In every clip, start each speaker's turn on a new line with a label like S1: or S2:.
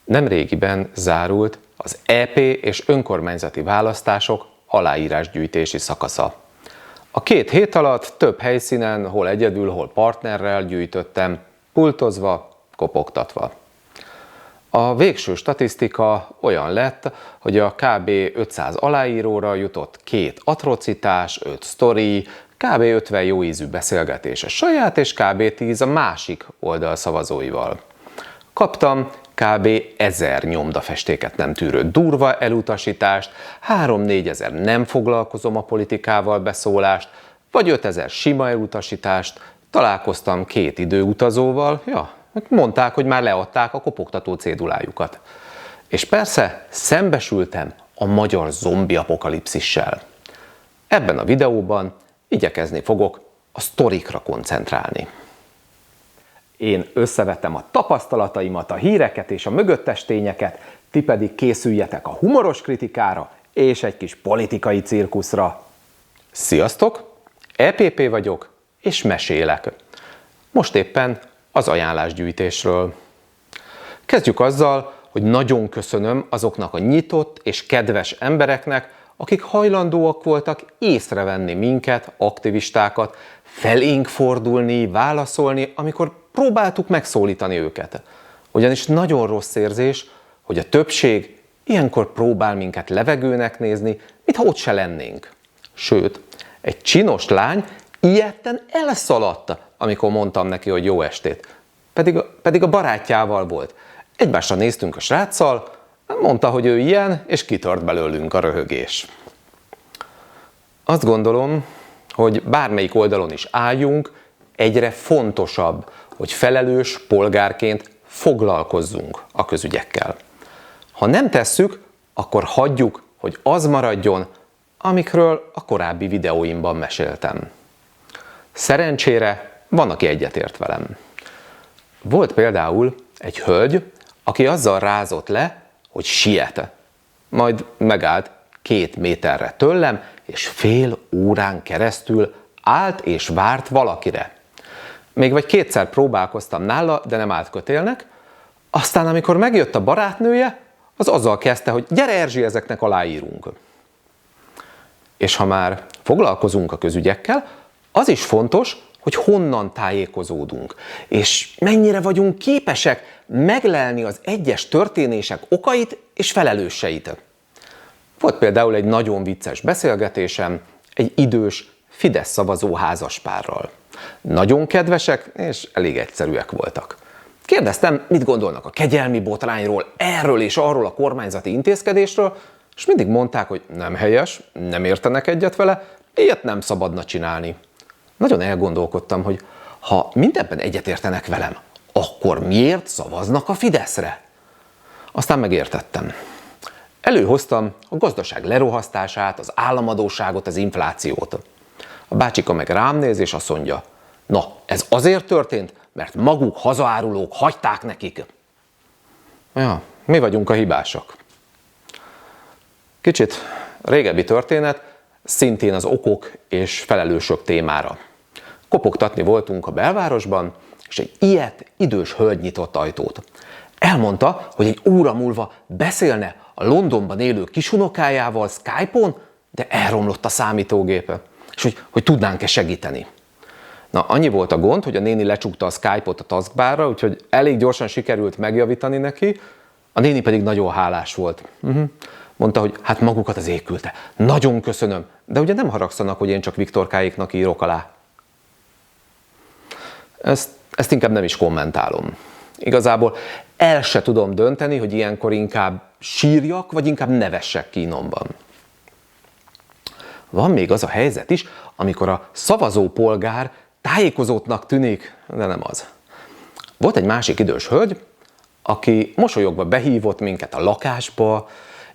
S1: Nemrégiben zárult az EP és önkormányzati választások aláírásgyűjtési szakasza. A 2 hét alatt több helyszínen, hol egyedül, hol partnerrel gyűjtöttem, pultozva, kopogtatva. A végső statisztika olyan lett, hogy a kb. 500 aláíróra jutott 2 atrocitás, 5 sztori, kb. 50 jóízű beszélgetés a saját és kb. 10 a másik oldal szavazóival. Kaptam kb. 1000 nyomdafestéket nem tűrő durva elutasítást, 3-4 ezer nem foglalkozom a politikával beszólást, vagy 5000 sima elutasítást, találkoztam 2 időutazóval, mondták, hogy már leadták a kopogtató cédulájukat. És persze szembesültem a magyar zombi apokalipszissel. Ebben a videóban igyekezni fogok a sztorikra koncentrálni. Én összevettem a tapasztalataimat, a híreket és a mögöttes tényeket, ti pedig készüljetek a humoros kritikára és egy kis politikai cirkuszra. Sziasztok! EPP vagyok, és mesélek. Most éppen az ajánlásgyűjtésről. Kezdjük azzal, hogy nagyon köszönöm azoknak a nyitott és kedves embereknek, akik hajlandóak voltak észrevenni minket, aktivistákat, felénk fordulni, válaszolni, amikor próbáltuk megszólítani őket. Ugyanis nagyon rossz érzés, hogy a többség ilyenkor próbál minket levegőnek nézni, mintha ott se lennénk. Sőt, egy csinos lány ilyetten elszaladt, amikor mondtam neki, hogy jó estét. Pedig a barátjával volt. Egymásra néztünk a sráccal, mondta, hogy ő ilyen, és kitört belőlünk a röhögés. Azt gondolom, hogy bármelyik oldalon is álljunk, egyre fontosabb, hogy felelős polgárként foglalkozzunk a közügyekkel. Ha nem tesszük, akkor hagyjuk, hogy az maradjon, amikről a korábbi videóimban meséltem. Szerencsére van, aki egyetért velem. Volt például egy hölgy, aki azzal rázott le, hogy siet. Majd megállt 2 méterre tőlem, és fél órán keresztül állt és várt valakire. Még vagy 2-szer próbálkoztam nála, de nem állt kötélnek. Aztán, amikor megjött a barátnője, az azzal kezdte, hogy gyere Erzsi, ezeknek aláírunk. És ha már foglalkozunk a közügyekkel, az is fontos, hogy honnan tájékozódunk, és mennyire vagyunk képesek meglelni az egyes történések okait és felelőseit. Volt például egy nagyon vicces beszélgetésem egy idős Fidesz szavazó házaspárral. Nagyon kedvesek és elég egyszerűek voltak. Kérdeztem, mit gondolnak a kegyelmi botrányról, erről és arról a kormányzati intézkedésről, és mindig mondták, hogy nem helyes, nem értenek egyet vele, ilyet nem szabadna csinálni. Nagyon elgondolkodtam, hogy ha mindenben egyetértenek velem, akkor miért szavaznak a Fideszre? Aztán megértettem. Előhoztam a gazdaság lerohasztását, az államadósságot, az inflációt. A bácsika meg rám néz és azt mondja, na, ez azért történt, mert maguk hazaárulók hagyták nekik. Ja, mi vagyunk a hibásak. Kicsit régebbi történet, szintén az okok és felelősök témára. Kopogtatni voltunk a belvárosban, és egy ilyet idős hölgy nyitott ajtót. Elmondta, hogy egy óra múlva beszélne a Londonban élő kisunokájával Skype-on, de elromlott a számítógépe, és hogy tudnánk-e segíteni. Na, annyi volt a gond, hogy a néni lecsukta a Skype-ot a taskbarra, úgyhogy elég gyorsan sikerült megjavítani neki, a néni pedig nagyon hálás volt. Mondta, hogy hát magukat az ég küldte. Nagyon köszönöm, de ugye nem haragszanak, hogy én csak Viktorkáiknak írok alá. Ezt inkább nem is kommentálom. Igazából el se tudom dönteni, hogy ilyenkor inkább sírjak, vagy inkább nevessek kínomban. Van még az a helyzet is, amikor a szavazópolgár tájékozótnak tűnik, de nem az. Volt egy másik idős hölgy, aki mosolyogva behívott minket a lakásba,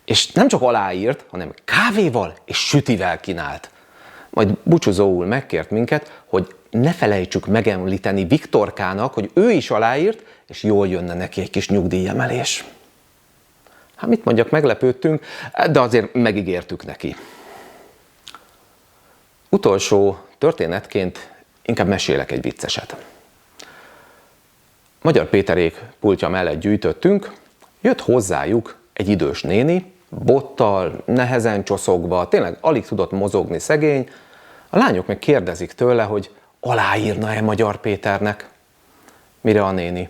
S1: és nem csak aláírt, hanem kávéval és sütivel kínált. Majd búcsúzóul megkért minket, hogy ne felejtsük megemlíteni Viktorkának, hogy ő is aláírt, és jól jönne neki egy kis nyugdíjemelés. Hát mit mondjak, meglepődtünk, de azért megígértük neki. Utolsó történetként inkább mesélek egy vicceset. Magyar Péterék pultja mellett gyűjtöttünk, Jött hozzájuk egy idős néni, bottal, nehezen csoszogva, tényleg alig tudott mozogni szegény. A lányok meg kérdezik tőle, hogy aláírna-e Magyar Péternek. Mire a néni?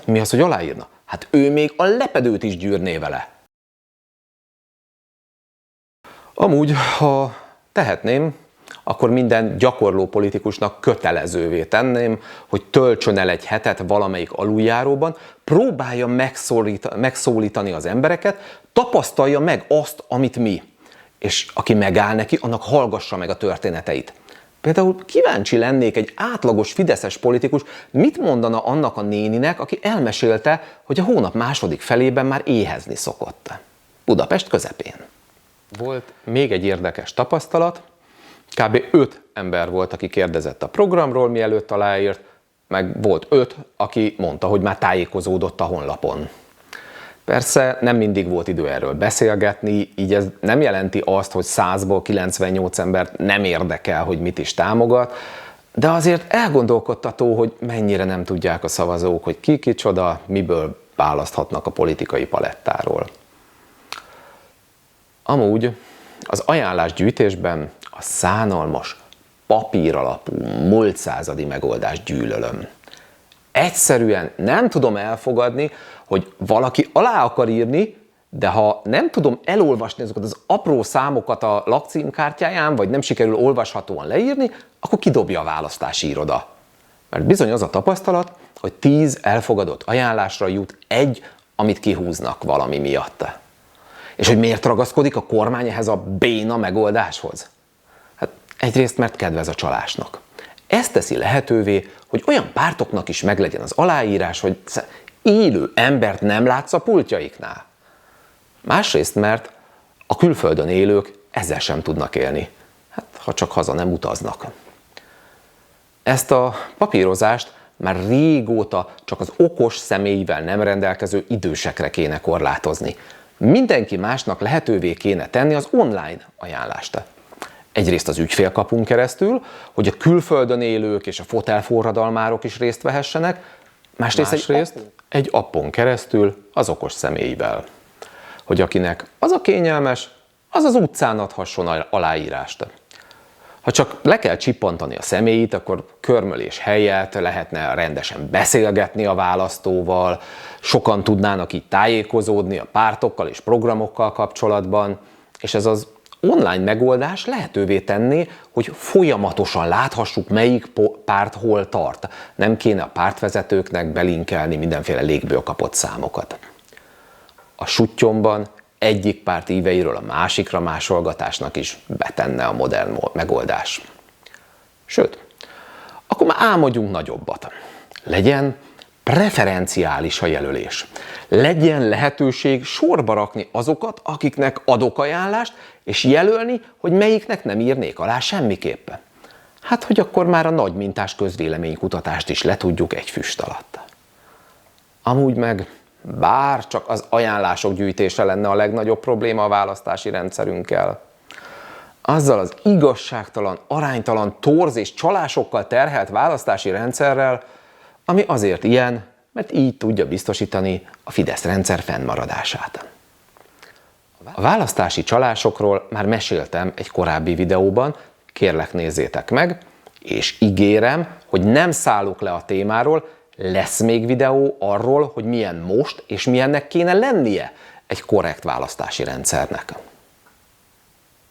S1: Mi az, hogy aláírna? Hát ő még a lepedőt is gyűrné vele. Amúgy, ha tehetném, akkor minden gyakorló politikusnak kötelezővé tenném, hogy töltsön el egy hetet valamelyik aluljáróban, próbálja megszólítani az embereket, tapasztalja meg azt, amit mi. És aki megáll neki, annak hallgassa meg a történeteit. Például kíváncsi lennék, egy átlagos fideszes politikus mit mondana annak a néninek, aki elmesélte, hogy a hónap második felében már éhezni szokott. Budapest közepén. Volt még egy érdekes tapasztalat. Kb. 5 ember volt, aki kérdezett a programról, mielőtt aláírt, meg volt 5, aki mondta, hogy már tájékozódott a honlapon. Persze nem mindig volt idő erről beszélgetni, így ez nem jelenti azt, hogy 100-ból 98 embert nem érdekel, hogy mit is támogat, de azért elgondolkodtató, hogy mennyire nem tudják a szavazók, hogy ki kicsoda, miből választhatnak a politikai palettáról. Amúgy az ajánlásgyűjtésben a szánalmas, papíralapú, múlt századi megoldást gyűlölöm. Egyszerűen nem tudom elfogadni, hogy valaki alá akar írni, de ha nem tudom elolvasni azokat az apró számokat a lakcímkártyáján, vagy nem sikerül olvashatóan leírni, akkor kidobja a választási iroda. Mert bizony az a tapasztalat, hogy 10 elfogadott ajánlásra jut egy, amit kihúznak valami miatt. És hogy miért ragaszkodik a kormány ehhez a béna megoldáshoz? Hát egyrészt, mert kedvez a csalásnak. Ez teszi lehetővé, hogy olyan pártoknak is meglegyen az aláírás, hogy élő embert nem látsz a pultjaiknál. Másrészt, mert a külföldön élők ezzel sem tudnak élni, hát ha csak haza nem utaznak. Ezt a papírozást már régóta csak az okos személyvel nem rendelkező idősekre kéne korlátozni. Mindenki másnak lehetővé kéne tenni az online ajánlást. Egyrészt az ügyfélkapun keresztül, hogy a külföldön élők és a fotelforradalmárok is részt vehessenek, másrészt egy appon keresztül az okos személyvel. Hogy akinek az a kényelmes, az az utcán adhasson aláírást. Ha csak le kell csippantani a személyit, akkor körmölés helyett lehetne rendesen beszélgetni a választóval, sokan tudnának így tájékozódni a pártokkal és programokkal kapcsolatban, és ez az online megoldás lehetővé tenné, hogy folyamatosan láthassuk, melyik párt hol tart. Nem kéne a pártvezetőknek belinkelni mindenféle légből kapott számokat. A suttyomban egyik párt íveiről a másikra másolgatásnak is betenne a modern megoldás. Sőt, akkor már álmodjunk nagyobbat. Legyen preferenciális a jelölés. Legyen lehetőség sorba rakni azokat, akiknek adok ajánlást, és jelölni, hogy melyiknek nem írnék alá semmiképpen. Hát, hogy akkor már a nagy mintás közvéleménykutatást is letudjuk egy füst alatt. Amúgy meg, bár csak az ajánlások gyűjtése lenne a legnagyobb probléma a választási rendszerünkkel, azzal az igazságtalan, aránytalan, torz és csalásokkal terhelt választási rendszerrel, ami azért ilyen, mert így tudja biztosítani a Fidesz rendszer fennmaradását. A választási csalásokról már meséltem egy korábbi videóban, kérlek nézzétek meg, és ígérem, hogy nem szállok le a témáról, lesz még videó arról, hogy milyen most és milyennek kéne lennie egy korrekt választási rendszernek.